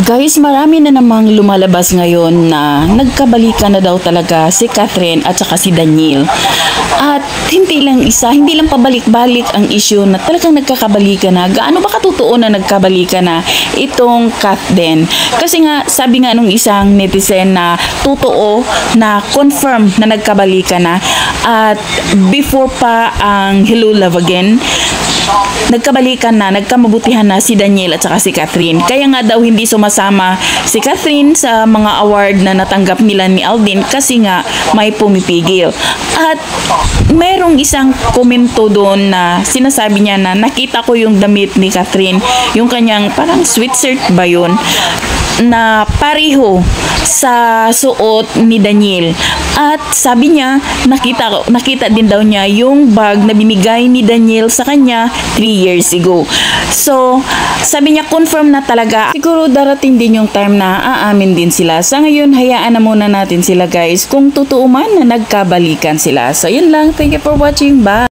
Guys, marami na namang lumalabas ngayon na nagkabalikan na daw talaga si Catherine at saka si Daniel. At hindi lang isa, hindi lang pabalik-balik ang issue na talagang nagkakabalikan na. Gaano ba katotoo na nagkabalikan na itong Kat din? Kasi nga, sabi nga nung isang netizen na totoo na confirm na nagkabalikan na. At before pa ang Hello Love Again, nagkabalikan na, nagkamabutihan na si Daniel at saka si Catherine. Kaya nga daw hindi sumasama si Catherine sa mga award na natanggap nila ni Alden kasi nga may pumipigil. At mayroong isang komento doon na sinasabi niya na nakita ko yung damit ni Catherine, yung kanyang parang sweatshirt ba yun, na pareho sa suot ni Daniel. At sabi niya, nakita din daw niya yung bag na binigay ni Daniel sa kanya 3 years ago. So, sabi niya confirm na talaga. Siguro darating din yung time na aamin din sila. Sa ngayon, hayaan na muna natin sila guys kung totoo man na nagkabalikan sila. So, yun lang. Thank you for watching. Bye!